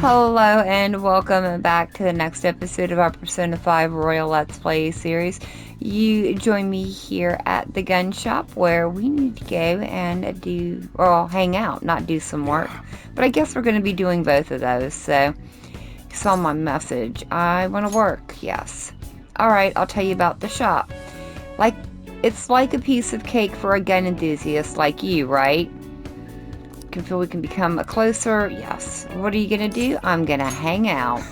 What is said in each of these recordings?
Hello and welcome back to the next episode of our Persona 5 Royal Let's Play series. You join me here at the gun shop where we need to go and hang out, not do some work. But I guess we're going to be doing both of those, so you saw my message. I want to work, yes. Alright, I'll tell you about the shop. It's like a piece of cake for a gun enthusiast like you, right? Can feel we can become a closer, yes. What are you gonna do? I'm gonna hang out.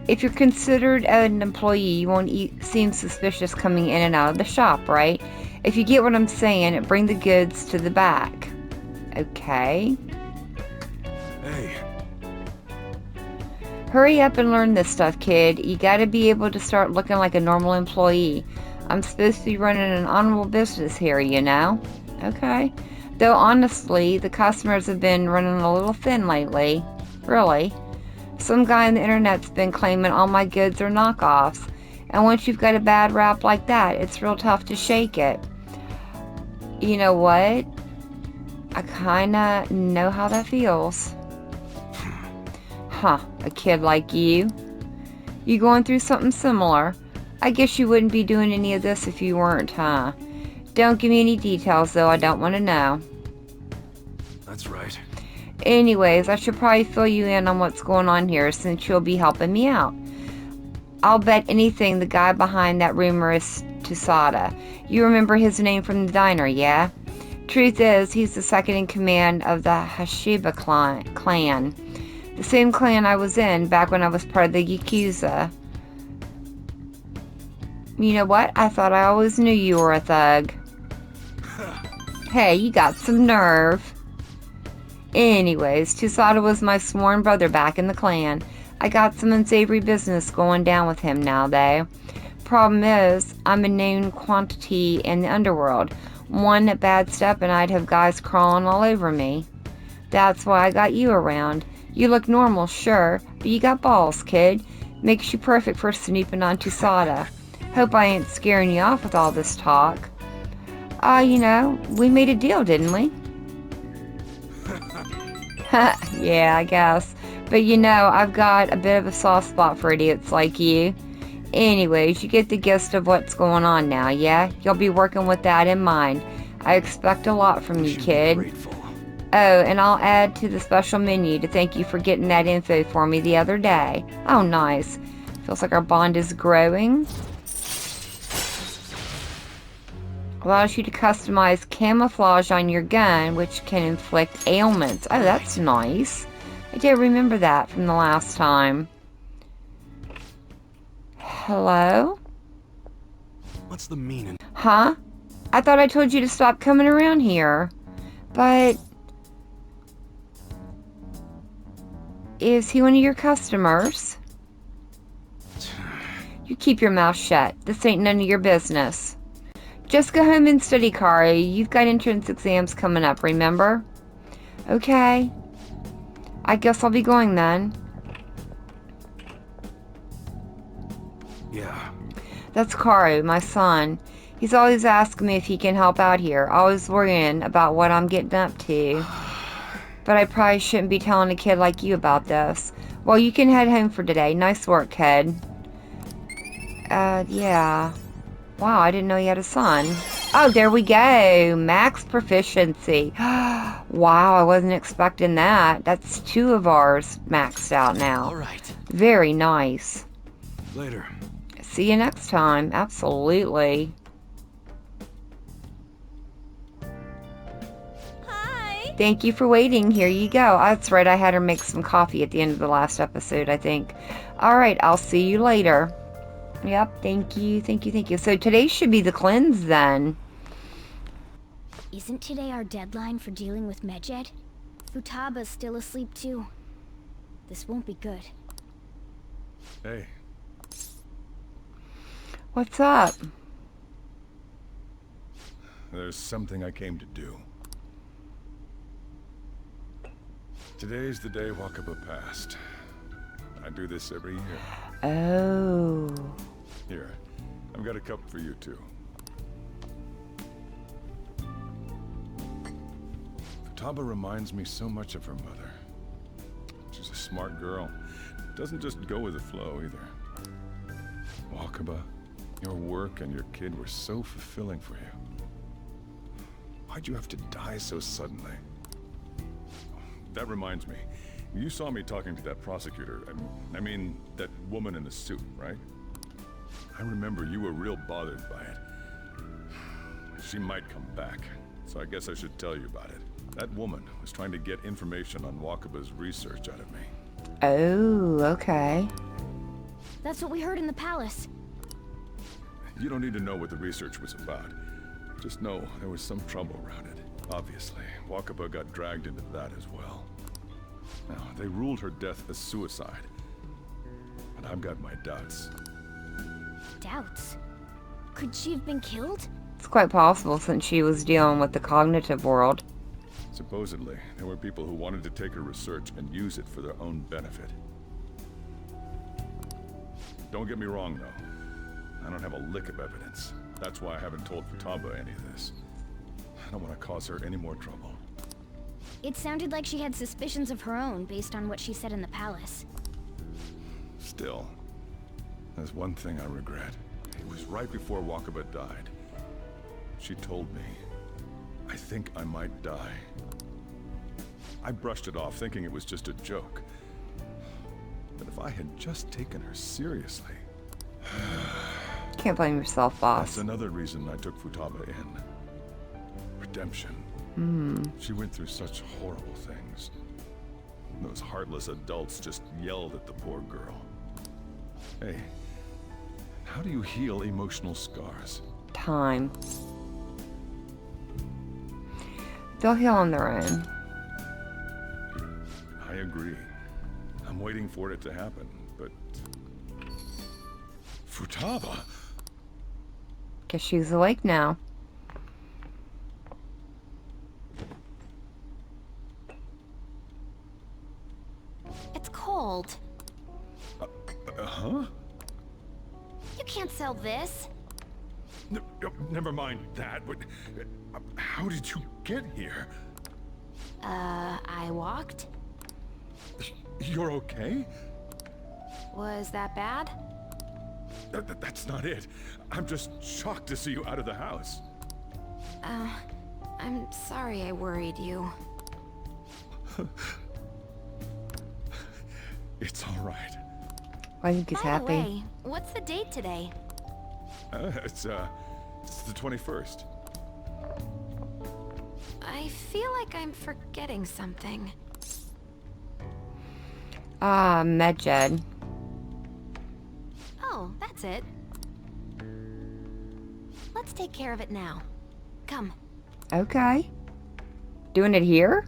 If you're considered an employee, you won't seem suspicious coming in and out of the shop, right? If you get what I'm saying, bring the goods to the back. Okay. Hey. Hurry up and learn this stuff, kid. You gotta be able to start looking like a normal employee. I'm supposed to be running an honorable business here, you know? Okay. Though honestly, the customers have been running a little thin lately. Really. Some guy on the internet's been claiming all my goods are knockoffs. And once you've got a bad rap like that, it's real tough to shake it. You know what? I kinda know how that feels. Huh, a kid like you? You going through something similar? I guess you wouldn't be doing any of this if you weren't, huh? Don't give me any details, though. I don't want to know. That's right. Anyways, I should probably fill you in on what's going on here since you'll be helping me out. I'll bet anything the guy behind that rumor is Tusada. You remember his name from the diner, yeah? Truth is, he's the second in command of the Hashiba clan. The same clan I was in back when I was part of the Yakuza. You know what? I thought I always knew you were a thug. Hey, you got some nerve. Anyways, Tusada was my sworn brother back in the clan. I got some unsavory business going down with him now, though. Problem is, I'm a known quantity in the underworld. One bad step and I'd have guys crawling all over me. That's why I got you around. You look normal, sure, but you got balls, kid. Makes you perfect for snooping on Tusada. Hope I ain't scaring you off with all this talk. We made a deal, didn't we? Yeah, I guess. But I've got a bit of a soft spot for idiots like you. Anyways, you get the gist of what's going on now, yeah? You'll be working with that in mind. I expect a lot from you, kid. Grateful. Oh, and I'll add to the special menu to thank you for getting that info for me the other day. Oh, nice. Feels like our bond is growing. Allows you to customize camouflage on your gun, which can inflict ailments. Oh, that's nice. I did remember that from the last time. Hello? What's the meaning? Huh? I thought I told you to stop coming around here. But... is he one of your customers? You keep your mouth shut. This ain't none of your business. Just go home and study, Kari. You've got entrance exams coming up, remember? Okay. I guess I'll be going then. Yeah. That's Karu, my son. He's always asking me if he can help out here, always worrying about what I'm getting up to. But I probably shouldn't be telling a kid like you about this. Well, you can head home for today. Nice work, kid. Yeah. Wow, I didn't know you had a son. Oh, there we go. Max proficiency. Wow, I wasn't expecting that. That's 2 of ours maxed out now. All right. Very nice. Later. See you next time. Absolutely. Hi. Thank you for waiting. Here you go. That's right. I had her make some coffee at the end of the last episode, I think. All right. I'll see you later. Yep, thank you. So today should be the cleanse then. Isn't today our deadline for dealing with Medjed? Futaba's still asleep too. This won't be good. Hey. What's up? There's something I came to do. Today's the day Wakaba passed. I do this every year. Oh. Here, I've got a cup for you too. Futaba reminds me so much of her mother. She's a smart girl. Doesn't just go with the flow, either. Wakaba, your work and your kid were so fulfilling for you. Why'd you have to die so suddenly? That reminds me. You saw me talking to that prosecutor. I mean, that woman in the suit, right? I remember you were real bothered by it. She might come back, so I guess I should tell you about it. That woman was trying to get information on Wakaba's research out of me. Oh, okay. That's what we heard in the palace. You don't need to know what the research was about. Just know there was some trouble around it. Obviously, Wakaba got dragged into that as well. Now, they ruled her death as suicide. But I've got my doubts. Doubts? Could she have been killed? It's quite possible since she was dealing with the cognitive world. Supposedly, there were people who wanted to take her research and use it for their own benefit. Don't get me wrong, though. I don't have a lick of evidence. That's why I haven't told Futaba any of this. I don't want to cause her any more trouble. It sounded like she had suspicions of her own based on what she said in the palace. Still, there's one thing I regret. It was right before Wakaba died. She told me, I think I might die. I brushed it off, thinking it was just a joke. But if I had just taken her seriously... Can't blame yourself, boss. That's another reason I took Futaba in. Redemption. She went through such horrible things. Those heartless adults just yelled at the poor girl. Hey, how do you heal emotional scars? Time. They'll heal on their own. I agree. I'm waiting for it to happen, but... Futaba? Guess she's awake now. It's cold. Huh? You can't sell this. Never mind that, but... how did you get here? I walked? You're okay? Was that bad? That's not it. I'm just shocked to see you out of the house. I'm sorry I worried you. It's all right. I think he's By the happy. way, what's the date today? It's the 21st. I feel like I'm forgetting something. Medjed. Oh, that's it. Let's take care of it now. Come. Okay. Doing it here?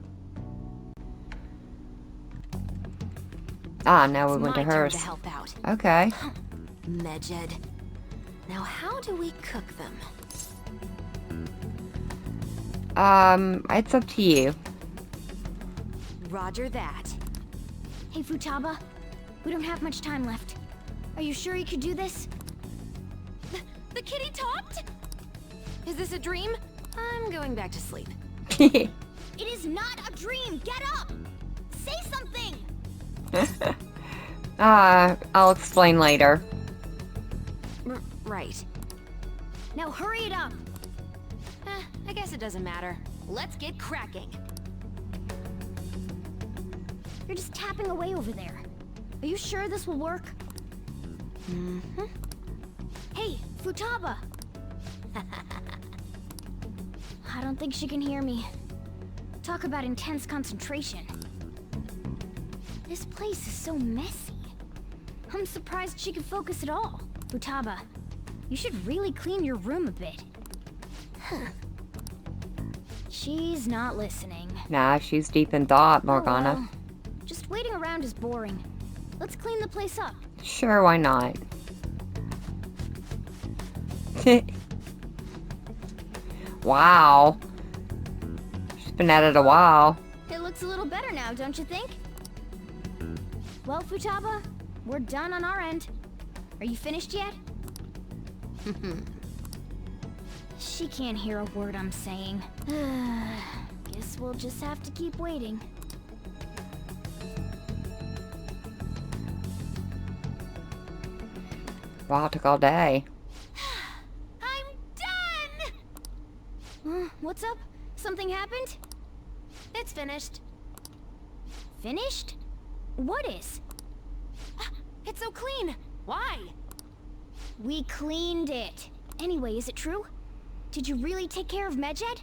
Ah, now we went to It's my turn hers. to help out. Okay. Medjed. Now how do we cook them? It's up to you. Roger that. Hey, Futaba. We don't have much time left. Are you sure you could do this? The kitty talked? Is this a dream? I'm going back to sleep. It is not a dream! Get up! Say something! I'll explain later. Right. Now hurry it up! I guess it doesn't matter. Let's get cracking. You're just tapping away over there. Are you sure this will work? Mm-hmm. Hey, Futaba! I don't think she can hear me. Talk about intense concentration. This place is so messy. I'm surprised she can focus at all. Futaba, you should really clean your room a bit. She's not listening. Nah, she's deep in thought, Morgana. Oh, well. Just waiting around is boring. Let's clean the place up. Sure, why not? Wow. She's been at it a while. It looks a little better now, don't you think? Well, Futaba, we're done on our end. Are you finished yet? She can't hear a word I'm saying. Guess we'll just have to keep waiting. Wow, it took all day. I'm done! What's up? Something happened? It's finished. Finished? What is? It's so clean. Why? We cleaned it. Anyway, is it true? Did you really take care of Medjed?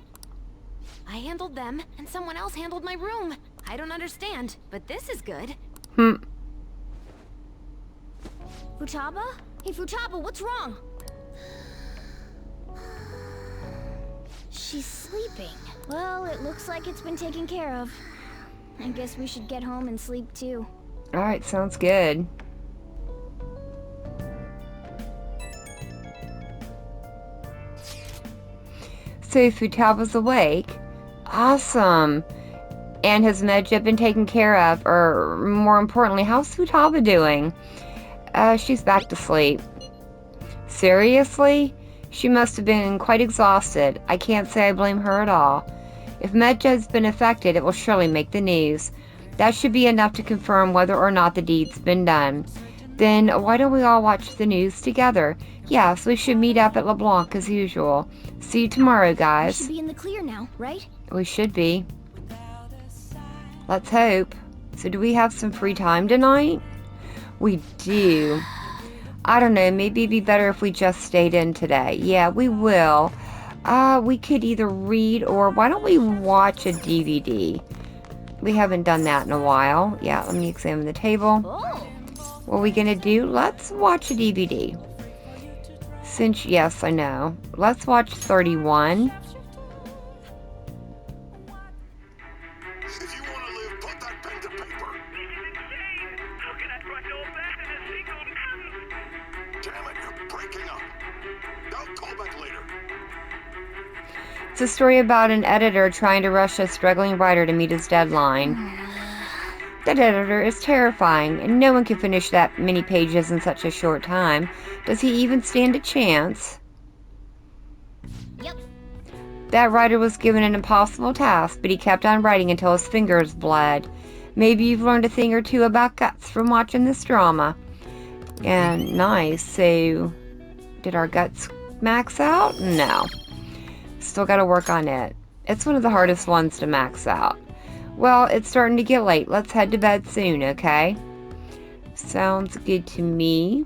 I handled them, and someone else handled my room. I don't understand, but this is good. Futaba? Hey, Futaba, what's wrong? She's sleeping. Well, it looks like it's been taken care of. I guess we should get home and sleep too. Alright, sounds good. So Futaba's awake. Awesome. And has Medjed been taken care of? Or more importantly, how's Futaba doing? She's back to sleep. Seriously? She must have been quite exhausted. I can't say I blame her at all. If Medjed's been affected, it will surely make the news. That should be enough to confirm whether or not the deed's been done. Then why don't we all watch the news together? Yes, we should meet up at LeBlanc as usual. See you tomorrow, guys. We should be in the clear now, right? We should be. Let's hope. So do we have some free time tonight? We do. I don't know, maybe it'd be better if we just stayed in today. Yeah, we will. We could either read or why don't we watch a DVD? We haven't done that in a while. Yeah, let me examine the table. Oh. What are we gonna do? Let's watch a DVD. Since, yes, I know. Let's watch 31. If you want to live, put that pen to paper. How can I trust old fashioned and single? Damn it, you're breaking up. Don't call back later. It's a story about an editor trying to rush a struggling writer to meet his deadline. That editor is terrifying, and no one can finish that many pages in such a short time. Does he even stand a chance? Yep. That writer was given an impossible task, but he kept on writing until his fingers bled. Maybe you've learned a thing or two about guts from watching this drama. And nice, so did our guts max out? No. Still gotta work on it. It's one of the hardest ones to max out. Well, it's starting to get late. Let's head to bed soon, okay? Sounds good to me.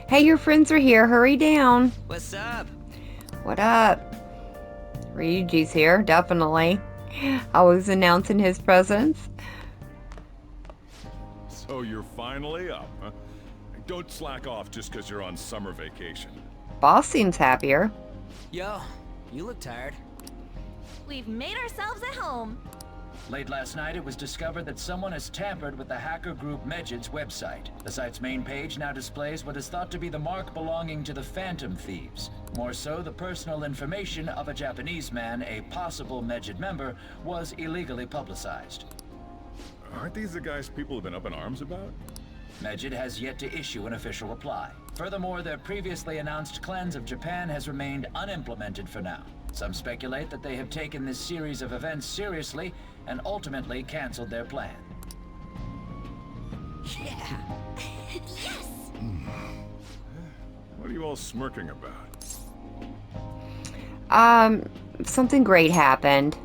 Hey, your friends are here. Hurry down. What's up? What up? Ryuji's here, definitely. Always announcing his presence. So you're finally up, huh? Don't slack off just because you're on summer vacation. Boss seems happier. Yo, you look tired. We've made ourselves at home. Late last night, it was discovered that someone has tampered with the hacker group Medjed's website. The site's main page now displays what is thought to be the mark belonging to the Phantom Thieves. More so, the personal information of a Japanese man, a possible Medjed member, was illegally publicized. Aren't these the guys people have been up in arms about? Medjed has yet to issue an official reply. Furthermore, their previously announced cleanse of Japan has remained unimplemented for now. Some speculate that they have taken this series of events seriously and ultimately canceled their plan. Yeah. Yes! What are you all smirking about? Something great happened.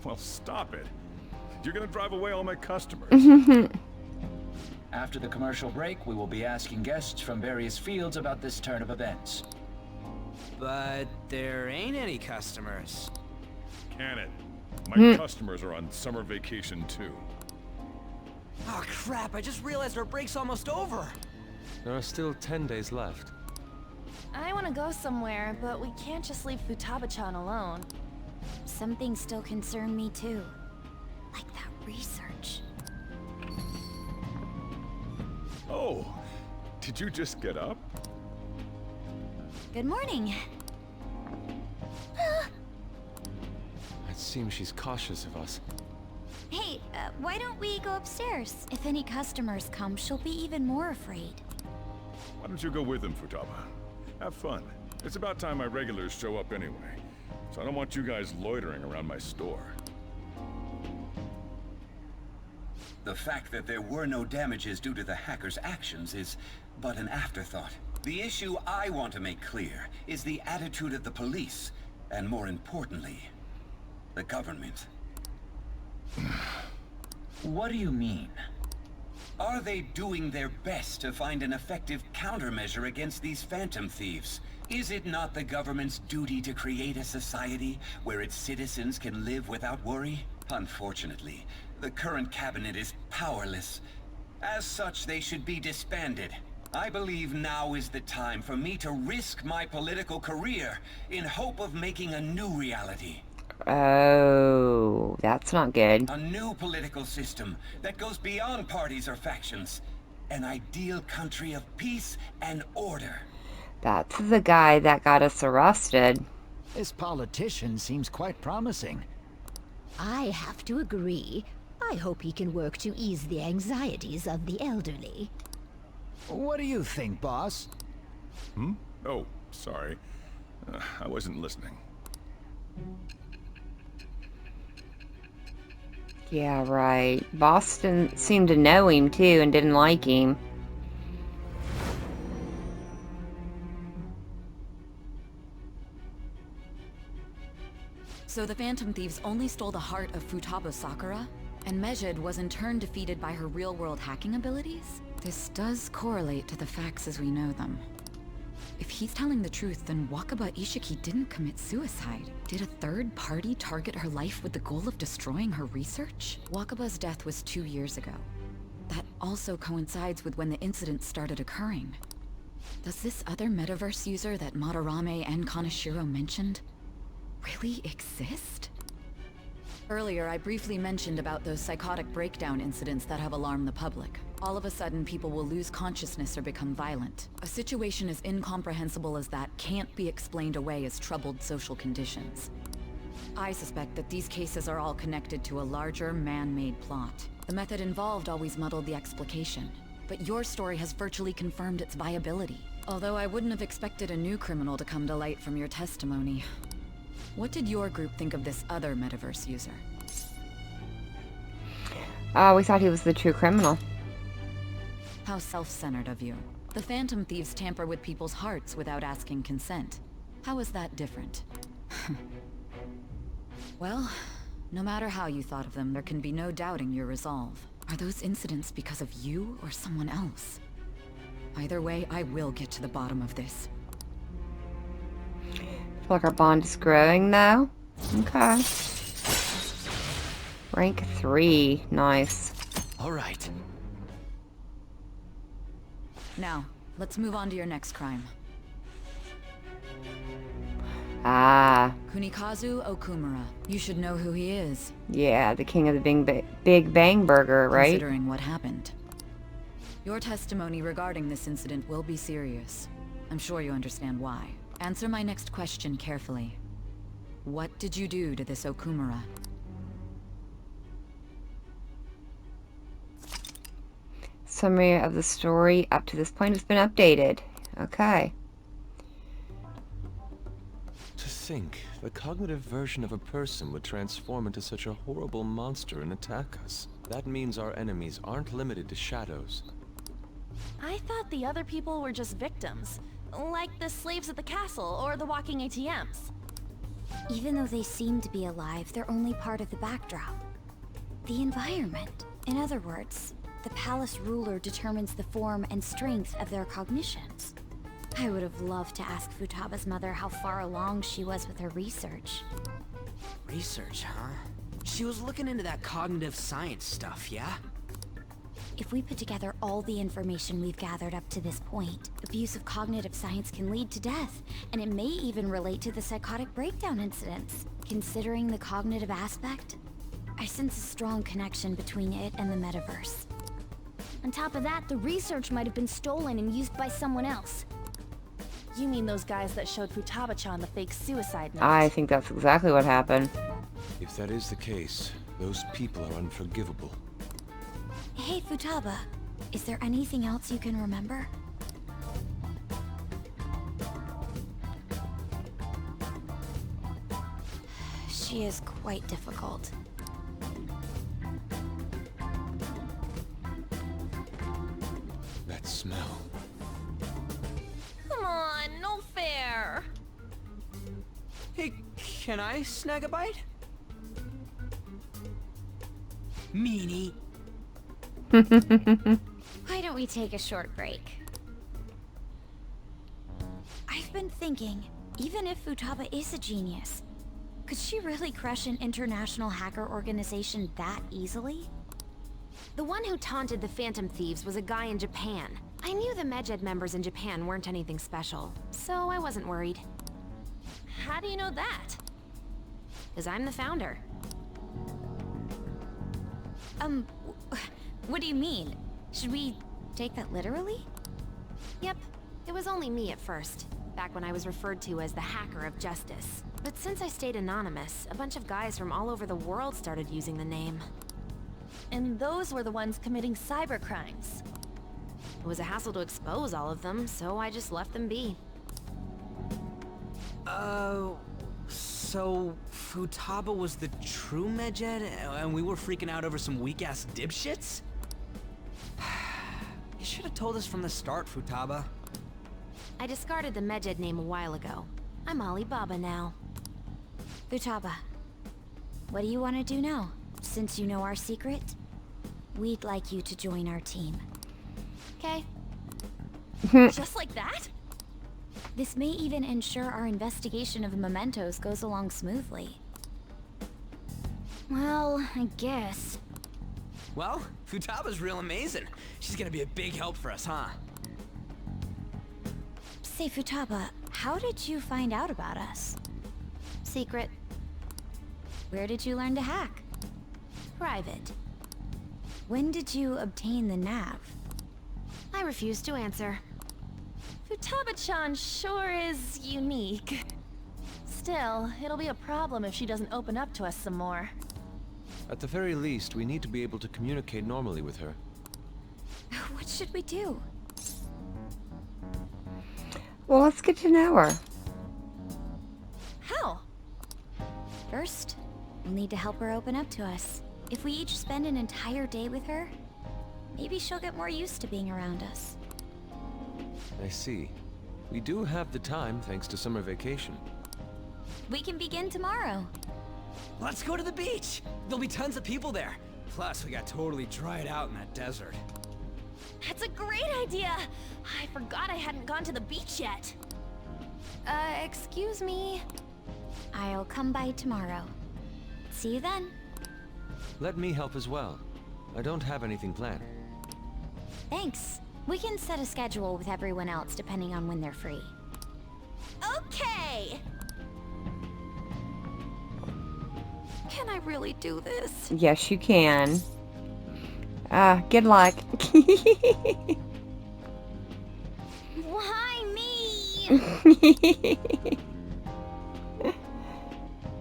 Well, stop it. You're gonna drive away all my customers. After the commercial break, we will be asking guests from various fields about this turn of events. But there ain't any customers. Can it? My customers are on summer vacation too. Oh crap, I just realized our break's almost over. There are still 10 days left. I want to go somewhere, but we can't just leave Futaba-chan alone. Some things still concern me too. Like that research. Oh, did you just get up? Good morning. It seems she's cautious of us. Hey, why don't we go upstairs? If any customers come, she'll be even more afraid. Why don't you go with them, Futaba? Have fun. It's about time my regulars show up anyway. So I don't want you guys loitering around my store. The fact that there were no damages due to the hacker's actions is but an afterthought. The issue I want to make clear is the attitude of the police, and more importantly, the government. What do you mean? Are they doing their best to find an effective countermeasure against these Phantom Thieves? Is it not the government's duty to create a society where its citizens can live without worry? Unfortunately, the current cabinet is powerless. As such, they should be disbanded. I believe now is the time for me to risk my political career in hope of making a new reality. Oh, that's not good. A new political system that goes beyond parties or factions. An ideal country of peace and order. That's the guy that got us arrested. This politician seems quite promising. I have to agree. I hope he can work to ease the anxieties of the elderly. What do you think, boss? Oh, sorry. I wasn't listening. Yeah, right. Boston seemed to know him, too, and didn't like him. So the Phantom Thieves only stole the heart of Futaba Sakura? And Medjed was in turn defeated by her real-world hacking abilities? This does correlate to the facts as we know them. If he's telling the truth, then Wakaba Ishiki didn't commit suicide. Did a third party target her life with the goal of destroying her research? Wakaba's death was 2 years ago. That also coincides with when the incident started occurring. Does this other metaverse user that Madarame and Kaneshiro mentioned really exist? Earlier, I briefly mentioned about those psychotic breakdown incidents that have alarmed the public. All of a sudden, people will lose consciousness or become violent. A situation as incomprehensible as that can't be explained away as troubled social conditions. I suspect that these cases are all connected to a larger, man-made plot. The method involved always muddled the explication, but your story has virtually confirmed its viability. Although I wouldn't have expected a new criminal to come to light from your testimony. What did your group think of this other metaverse user? We thought he was the true criminal. How self-centered of you. The Phantom Thieves tamper with people's hearts without asking consent. How is that different? Well, no matter how you thought of them, there can be no doubting your resolve. Are those incidents because of you or someone else? Either way, I will get to the bottom of this. I feel like our bond is growing, though. Okay. Rank 3. Nice. All right. Now, let's move on to your next crime. Ah. Kunikazu Okumura. You should know who he is. Yeah, the king of the Big Bang Burger, right? Considering what happened. Your testimony regarding this incident will be serious. I'm sure you understand why. Answer my next question carefully. What did you do to this Okumura? Summary of the story up to this point has been updated. Okay. To think, the cognitive version of a person would transform into such a horrible monster and attack us. That means our enemies aren't limited to shadows. I thought the other people were just victims. Like the slaves at the castle or the walking ATMs. Even though they seem to be alive, they're only part of the backdrop. The environment. In other words, the palace ruler determines the form and strength of their cognitions. I would have loved to ask Futaba's mother how far along she was with her research. Research, huh? She was looking into that cognitive science stuff, yeah? If we put together all the information we've gathered up to this point, abuse of cognitive science can lead to death, and it may even relate to the psychotic breakdown incidents. Considering the cognitive aspect, I sense a strong connection between it and the metaverse. On top of that, the research might have been stolen and used by someone else. You mean those guys that showed Futaba-chan the fake suicide note? I think that's exactly what happened. If that is the case, those people are unforgivable. Hey, Futaba, is there anything else you can remember? She is quite difficult. smell. Come on, no fair. Hey, can I snag a bite? Meanie. Why don't we take a short break? I've been thinking, even if Futaba is a genius, could she really crush an international hacker organization that easily? The one who taunted the Phantom Thieves was a guy in Japan. I knew the Medjed members in Japan weren't anything special, so I wasn't worried. How do you know that? Because I'm the founder. What do you mean? Should we take that literally? Yep, it was only me at first, back when I was referred to as the Hacker of Justice. But since I stayed anonymous, a bunch of guys from all over the world started using the name. And those were the ones committing cybercrimes. It was a hassle to expose all of them, so I just left them be. So Futaba was the true Medjed, and we were freaking out over some weak-ass dipshits? You should have told us from the start, Futaba. I discarded the Medjed name a while ago. I'm Alibaba now. Futaba, what do you want to do now? Since you know our secret, we'd like you to join our team. Okay? Just like that? This may even ensure our investigation of the mementos goes along smoothly. Well, I guess. Well, Futaba's real amazing. She's gonna be a big help for us, huh? Say, Futaba, how did you find out about us? Secret. Where did you learn to hack? Private. When did you obtain the nav? I refuse to answer. Futaba-chan sure is unique. Still, it'll be a problem if she doesn't open up to us some more. At the very least, we need to be able to communicate normally with her. What should we do? Well, let's get to know her. How? First, we'll need to help her open up to us. If we each spend an entire day with her, maybe she'll get more used to being around us. I see. We do have the time thanks to summer vacation. We can begin tomorrow. Let's go to the beach! There'll be tons of people there. Plus, we got totally dried out in that desert. That's a great idea! I forgot I hadn't gone to the beach yet. Excuse me. I'll come by tomorrow. See you then. Let me help as well. I don't have anything planned. Thanks. We can set a schedule with everyone else depending on when they're free. Okay! Can I really do this? Yes, you can. Good luck. Why me?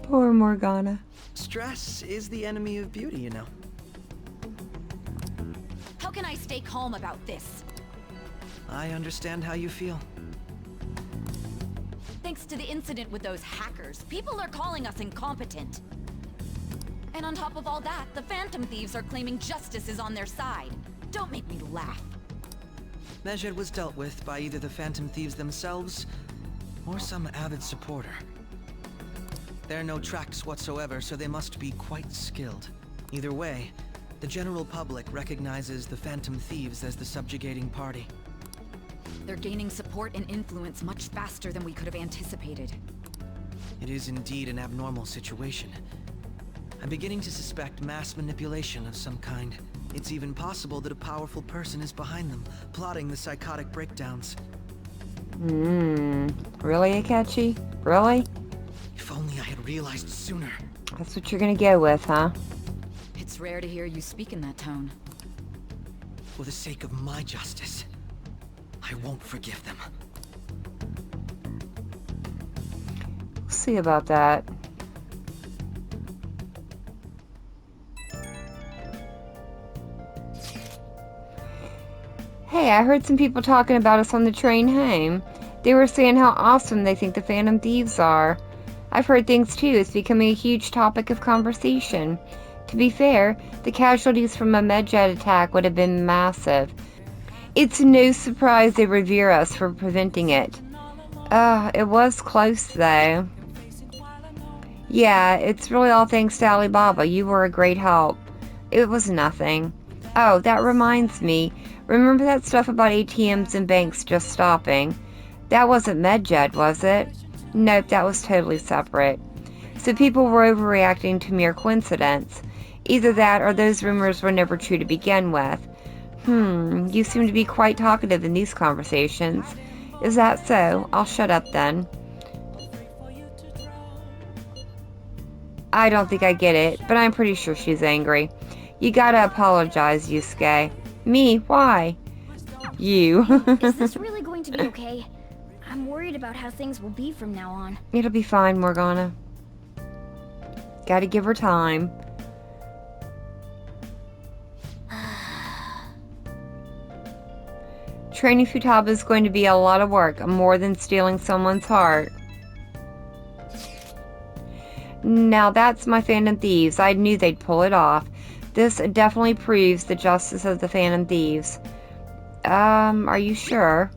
Poor Morgana. Stress is the enemy of beauty, you know. How can I stay calm about this? I understand how you feel. Thanks to the incident with those hackers, people are calling us incompetent. And on top of all that, the Phantom Thieves are claiming justice is on their side. Don't make me laugh. Medjed was dealt with by either the Phantom Thieves themselves, or some avid supporter. There are no tracks whatsoever, so they must be quite skilled. Either way, the general public recognizes the Phantom Thieves as the subjugating party. They're gaining support and influence much faster than we could have anticipated. It is indeed an abnormal situation. I'm beginning to suspect mass manipulation of some kind. It's even possible that a powerful person is behind them, plotting the psychotic breakdowns. Really, Akechi? Really? If only I had realized sooner. That's what you're gonna go with, huh? It's rare to hear you speak in that tone. For the sake of my justice, I won't forgive them. We'll see about that. Hey, I heard some people talking about us on the train home. They were saying how awesome they think the Phantom Thieves are. I've heard things too. It's becoming a huge topic of conversation. To be fair, the casualties from a Medjed attack would have been massive. It's no surprise they revere us for preventing it. It was close, though. Yeah, it's really all thanks to Alibaba. You were a great help. It was nothing. Oh, that reminds me. Remember that stuff about ATMs and banks just stopping? That wasn't Medjed, was it? Nope, that was totally separate. So people were overreacting to mere coincidence. Either that or those rumors were never true to begin with. You seem to be quite talkative in these conversations. Is that so? I'll shut up then. I don't think I get it, but I'm pretty sure she's angry. You gotta apologize, Yusuke. Me? Why? You. Is this really going to be okay? I'm worried about how things will be from now on. It'll be fine, Morgana. Gotta give her time. Training Futaba is going to be a lot of work, more than stealing someone's heart. Now that's my Phantom Thieves. I knew they'd pull it off. This definitely proves the justice of the Phantom Thieves. Are you sure?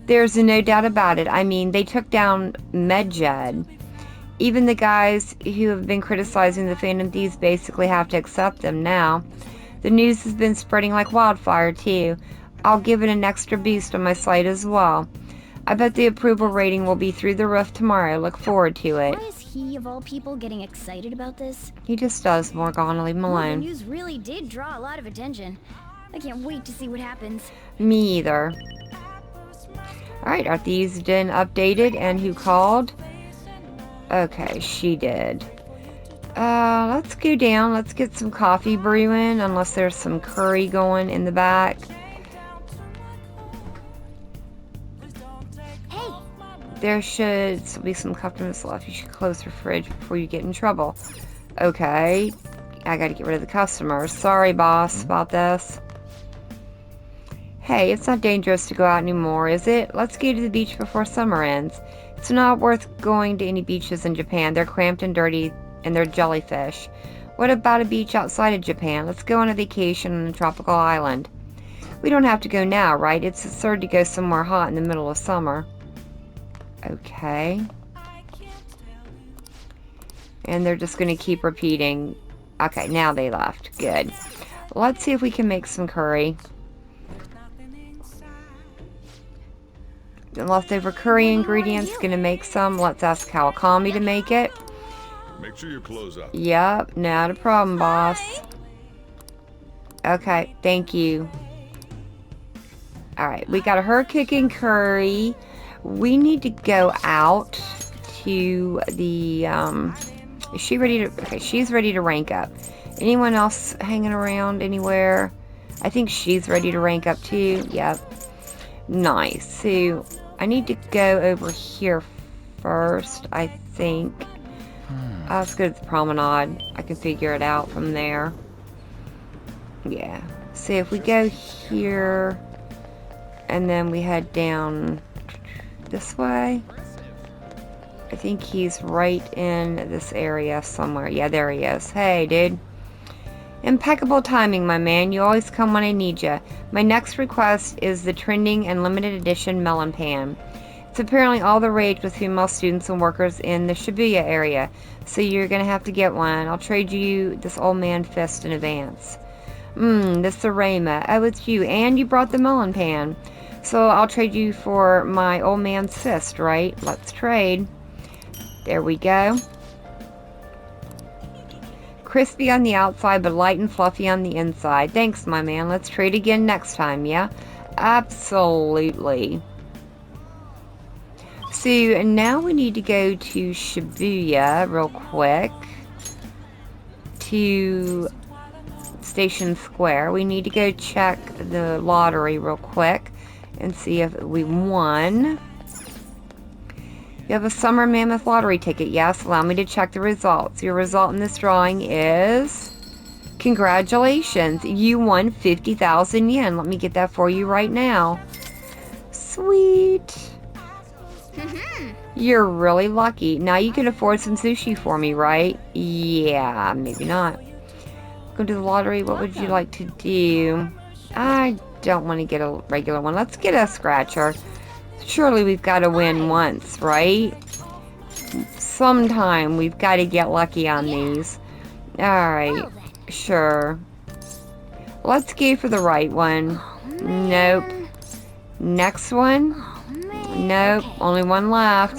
There's no doubt about it. I mean, they took down Medjed. Even the guys who have been criticizing the Phantom Thieves basically have to accept them now. The news has been spreading like wildfire, too. I'll give it an extra boost on my site as well. I bet the approval rating will be through the roof tomorrow. Look forward to it. Why is he, of all people, getting excited about this? He just does, Morgana. Leave him alone. The news really did draw a lot of attention. I can't wait to see what happens. Me either. Alright, our thieves been updated, and who called? Okay, she did. Let's go down. Let's get some coffee brewing, unless there's some curry going in the back. Hey! There should still be some customers left. You should close your fridge before you get in trouble. Okay. I gotta get rid of the customers. Sorry, boss, about this. Hey, it's not dangerous to go out anymore, is it? Let's go to the beach before summer ends. It's not worth going to any beaches in Japan. They're cramped and dirty, and they're jellyfish. What about a beach outside of Japan? Let's go on a vacation on a tropical island. We don't have to go now, right? It's absurd to go somewhere hot in the middle of summer. Okay. And they're just going to keep repeating. Okay, now they left. Good. Let's see if we can make some curry. The leftover curry ingredients, gonna make some. Let's ask Kawakami to make it. Make sure your clothes up. Yep, not a problem, boss. Okay, thank you. Alright, we got her cooking curry. We need to go out to the, is she ready to, okay, she's ready to rank up. Anyone else hanging around anywhere? I think she's ready to rank up too. Yep. Nice. So, I need to go over here first, I think. Let's go to the promenade. I can figure it out from there. Yeah. So if we go here, and then we head down this way. I think he's right in this area somewhere. Yeah, there he is. Hey, dude. Impeccable timing, my man. You always come when I need you. My next request is the trending and limited edition melon pan. It's apparently all the rage with female students and workers in the Shibuya area, so you're gonna have to get one. I'll trade you this old man fist in advance. This Arema. Oh, it's you, and you brought the melon pan. So I'll trade you for my old man's fist, right? Let's trade. There we go. Crispy on the outside, but light and fluffy on the inside. Thanks, my man. Let's trade again next time, yeah? Absolutely. So, now we need to go to Shibuya real quick. To Station Square. We need to go check the lottery real quick and see if we won. You have a Summer Mammoth Lottery ticket. Yes, allow me to check the results. Your result in this drawing is... Congratulations. You won 50,000 yen. Let me get that for you right now. Sweet. You're really lucky. Now you can afford some sushi for me, right? Yeah, maybe not. Go to the lottery. What would you like to do? I don't want to get a regular one. Let's get a scratcher. Surely we've got to win once, right? Sometime we've got to get lucky on these. Alright, sure. Let's go for the right one. Nope. Next one? Nope, only one left.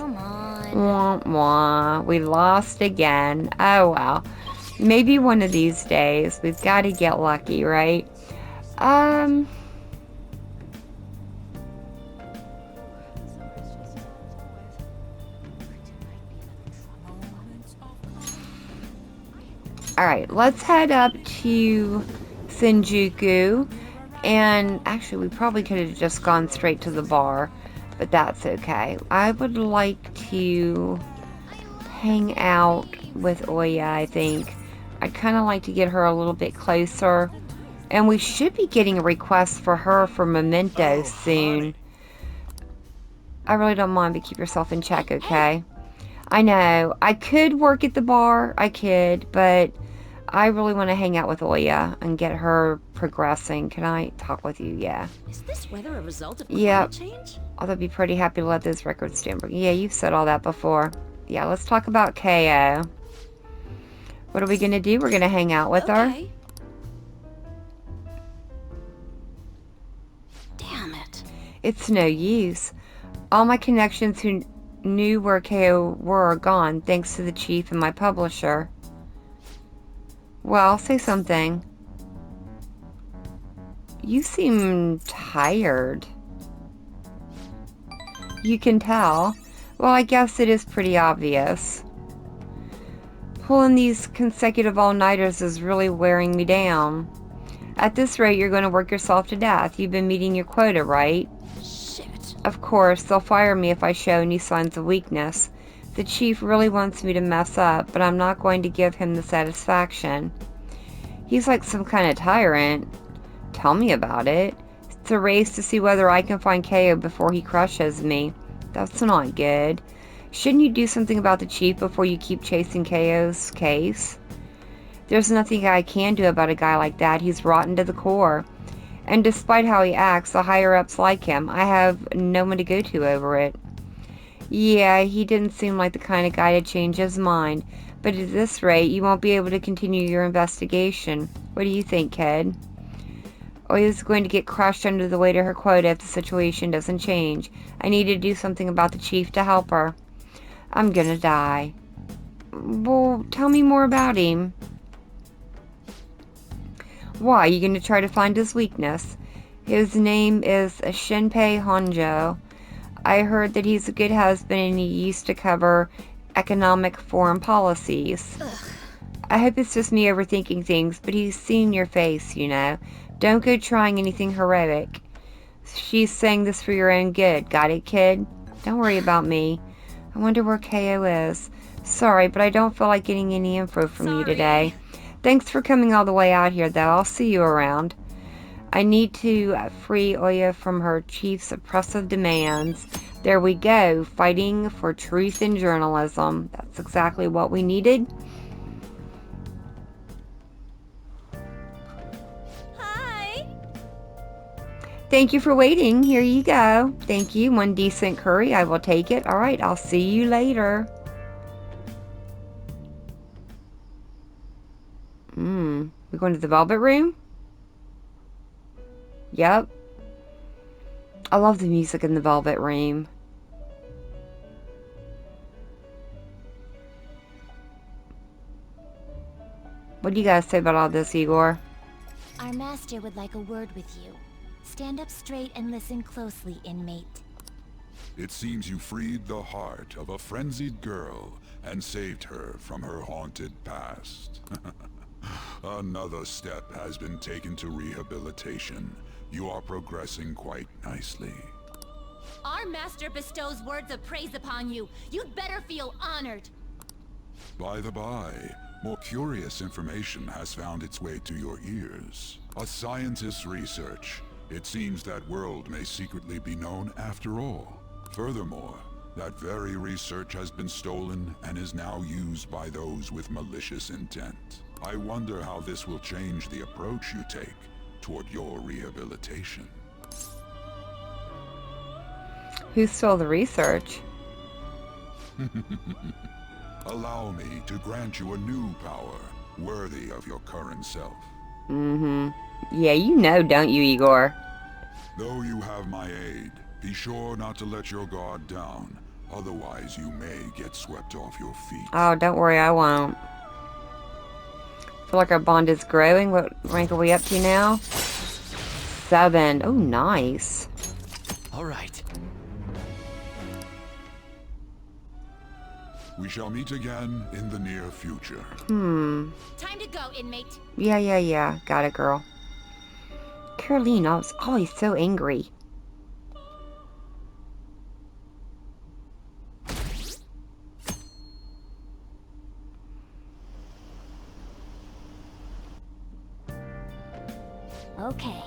Wah, wah. We lost again. Oh well. Maybe one of these days. We've got to get lucky, right? Alright, let's head up to Shinjuku. And actually, we probably could have just gone straight to the bar. But that's okay. I would like to hang out with Oya, I think. I'd kind of like to get her a little bit closer. And we should be getting a request for her for mementos soon. I really don't mind, but keep yourself in check, okay? I know. I could work at the bar. I could, but I really want to hang out with Oya and get her progressing. Can I talk with you? Yeah. Is this weather a result of climate change? I'll be pretty happy to let those records stand. Yeah, you've said all that before. Yeah, let's talk about KO. What are we going to do? We're going to hang out with her. Damn it. It's no use. All my connections who knew where KO were are gone, thanks to the chief and my publisher. Well, say something. You seem tired. You can tell. Well, I guess it is pretty obvious. Pulling these consecutive all-nighters is really wearing me down. At this rate, you're going to work yourself to death. You've been meeting your quota, right? Shit. Of course, they'll fire me if I show any signs of weakness. The chief really wants me to mess up, but I'm not going to give him the satisfaction. He's like some kind of tyrant. Tell me about it. It's a race to see whether I can find KO before he crushes me. That's not good. Shouldn't you do something about the chief before you keep chasing KO's case? There's nothing I can do about a guy like that. He's rotten to the core. And despite how he acts, the higher-ups like him. I have no one to go to over it. Yeah, he didn't seem like the kind of guy to change his mind. But at this rate, you won't be able to continue your investigation. What do you think, kid? Oya's going to get crushed under the weight of her quota if the situation doesn't change. I need to do something about the chief to help her. I'm gonna die. Well, tell me more about him. Why? Are you gonna try to find his weakness? His name is Shinpei Honjo. I heard that he's a good husband and he used to cover economic foreign policies. Ugh. I hope it's just me overthinking things, but he's seen your face, you know. Don't go trying anything heroic. She's saying this for your own good. Got it, kid? Don't worry about me. I wonder where KO is. Sorry, but I don't feel like getting any info from you today. Thanks for coming all the way out here, though. I'll see you around. I need to free Oya from her chief's oppressive demands. There we go. Fighting for truth in journalism. That's exactly what we needed. Hi. Thank you for waiting. Here you go. Thank you. One decent curry. I will take it. All right. I'll see you later. We're going to the Velvet Room? Yep. I love the music in the Velvet Room. What do you guys say about all this, Igor? Our master would like a word with you. Stand up straight and listen closely, inmate. It seems you freed the heart of a frenzied girl and saved her from her haunted past. Another step has been taken to rehabilitation. You are progressing quite nicely. Our master bestows words of praise upon you. You'd better feel honored. By the by, more curious information has found its way to your ears. A scientist's research. It seems that world may secretly be known after all. Furthermore, that very research has been stolen and is now used by those with malicious intent. I wonder how this will change the approach you take. toward your rehabilitation. Who stole the research? Allow me to grant you a new power, worthy of your current self. Mm-hmm. Yeah, you know, don't you, Igor? Though you have my aid, be sure not to let your guard down. Otherwise, you may get swept off your feet. Oh, don't worry, I won't. Feel like our bond is growing. What rank are we up to now? 7. Oh, nice. All right. We shall meet again in the near future. Time to go, inmate. Yeah. Got it, girl. Caroline, I was always so angry. Okay.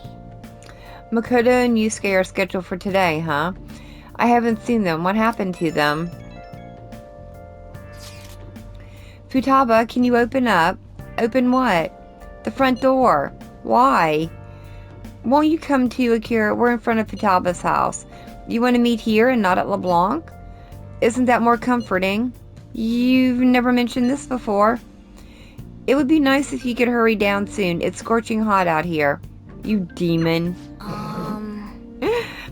Makoto and Yusuke are scheduled for today, huh? I haven't seen them. What happened to them? Futaba, can you open up? Open what? The front door. Why? Won't you come to, Akira? We're in front of Futaba's house. You want to meet here and not at LeBlanc? Isn't that more comforting? You've never mentioned this before. It would be nice if you could hurry down soon. It's scorching hot out here. You demon.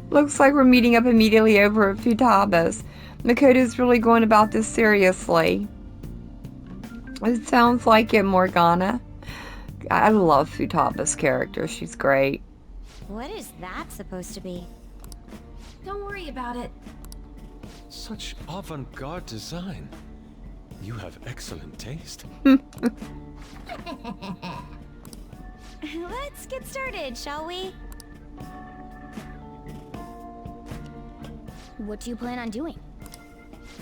Looks like we're meeting up immediately over at Futaba's. Makoto's really going about this seriously. It sounds like it, Morgana. I love Futaba's character. She's great. What is that supposed to be? Don't worry about it. Such avant-garde design. You have excellent taste. Let's get started, shall we? What do you plan on doing?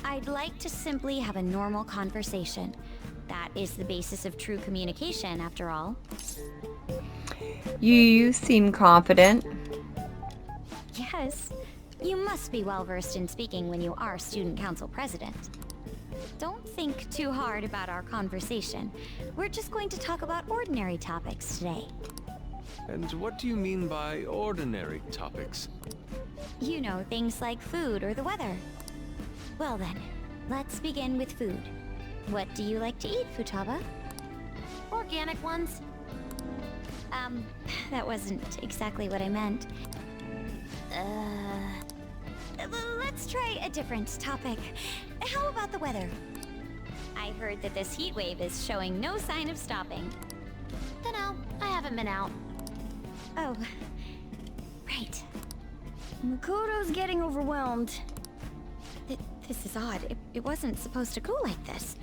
I'd like to simply have a normal conversation. That is the basis of true communication, after all. You seem confident. Yes. You must be well versed in speaking when you are student council president. Don't think too hard about our conversation. We're just going to talk about ordinary topics today. And what do you mean by ordinary topics? You know, things like food or the weather. Well then, let's begin with food. What do you like to eat, Futaba? Organic ones. That wasn't exactly what I meant. Let's try a different topic. How about the weather? I heard that this heat wave is showing no sign of stopping. Dunno, I haven't been out. Oh, right. Makoto's getting overwhelmed. This is odd. It wasn't supposed to go like this.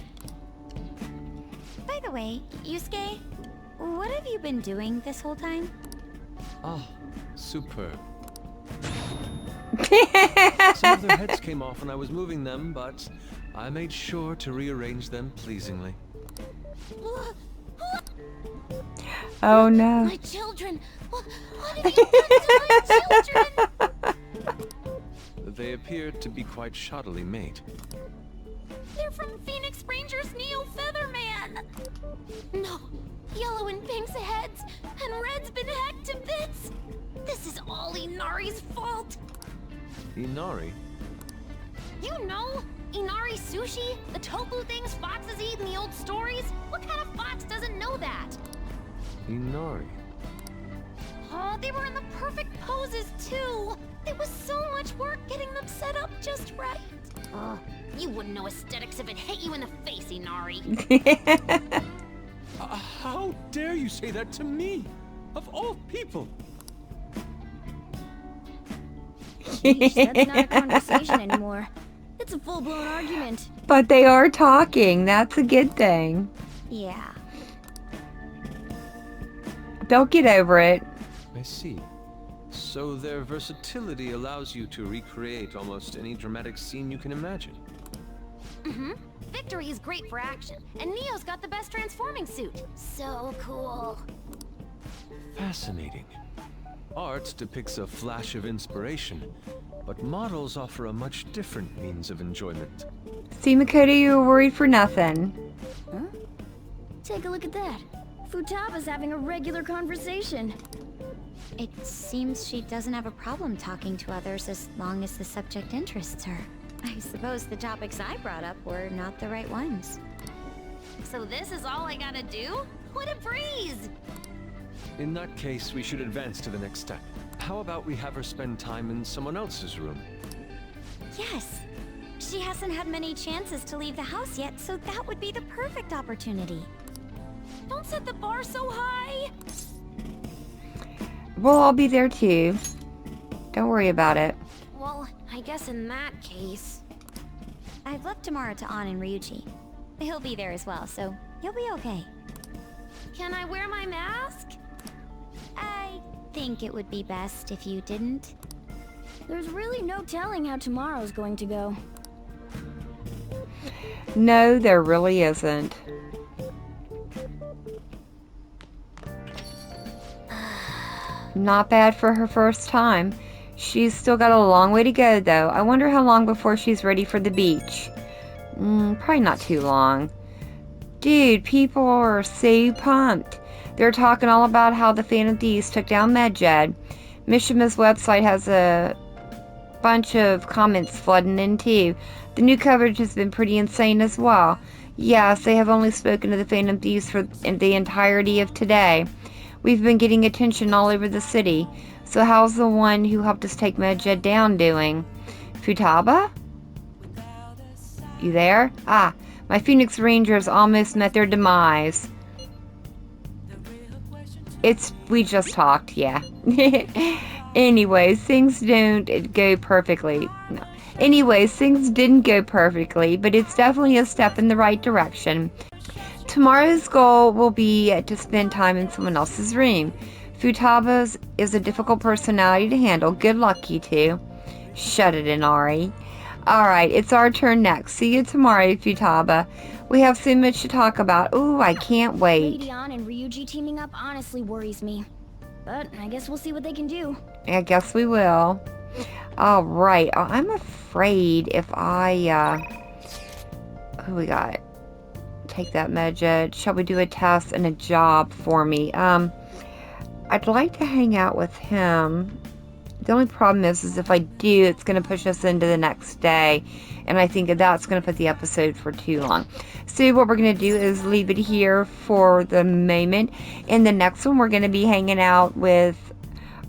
By the way, Yusuke, what have you been doing this whole time? Oh, superb. Some of their heads came off when I was moving them, but I made sure to rearrange them pleasingly. Oh no. My children! What have you done to my children? They appeared to be quite shoddily made. They're from Phoenix Rangers Neo Featherman! No, yellow and pink's heads, and red's been hacked to bits! This is all Inari's fault! Inari? You know, Inari sushi? The tofu things foxes eat in the old stories? What kind of fox doesn't know that? Inari? Oh, they were in the perfect poses, too! There was so much work getting them set up just right. You wouldn't know aesthetics if it hit you in the face, Inari. How dare you say that to me? Of all people! Sheesh, that's not a conversation anymore. It's a full-blown argument. But they are talking. That's a good thing. Yeah. Don't get over it. I see. So their versatility allows you to recreate almost any dramatic scene you can imagine. Mm-hmm. Victory is great for action, and Neo's got the best transforming suit. So cool. Fascinating. Art depicts a flash of inspiration, but models offer a much different means of enjoyment. See, Makoto, you were worried for nothing. Huh? Take a look at that. Futaba's having a regular conversation. It seems she doesn't have a problem talking to others as long as the subject interests her. I suppose the topics I brought up were not the right ones. So this is all I gotta do? What a breeze! In that case, we should advance to the next step. How about we have her spend time in someone else's room? Yes. She hasn't had many chances to leave the house yet, so that would be the perfect opportunity. Don't set the bar so high! We'll all be there too. Don't worry about it. Well, I guess in that case... I've left tomorrow to An and Ryuji. He'll be there as well, so you'll be okay. Can I wear my mask? I think it would be best if you didn't. There's really no telling how tomorrow's going to go. No, there really isn't. Not bad for her first time. She's still got a long way to go, though. I wonder how long before she's ready for the beach. Probably not too long. Dude, people are so pumped. They're talking all about how the Phantom Thieves took down Medjed. Mishima's website has a bunch of comments flooding in too. The new coverage has been pretty insane as well. Yes, they have only spoken to the Phantom Thieves for the entirety of today. We've been getting attention all over the city. So how's the one who helped us take Medjed down doing? Futaba? You there? Ah, my Phoenix Rangers almost met their demise. We just talked, yeah. Anyways, things don't go perfectly. No. Anyways, things didn't go perfectly, but it's definitely a step in the right direction. Tomorrow's goal will be to spend time in someone else's room. Futaba's is a difficult personality to handle. Good luck, you two. Shut it, Inari. Alright, it's our turn next. See you tomorrow, Futaba. We have so much to talk about. Ooh, I can't wait. Lady An and Ryuji teaming up honestly worries me. But I guess we'll see what they can do. I guess we will. Alright, I'm afraid if I, who we got? Take that Medjed. Shall we do a test and a job for me? I'd like to hang out with him. The only problem is if I do, it's going to push us into the next day. And I think that's going to put the episode for too long. So what we're going to do is leave it here for the moment. In the next one, we're going to be hanging out with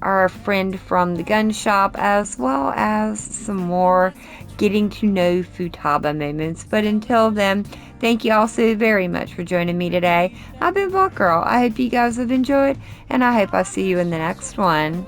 our friend from the gun shop, as well as some more getting to know Futaba moments. But until then, thank you all so very much for joining me today. I've been Black Girl. I hope you guys have enjoyed, and I hope I see you in the next one.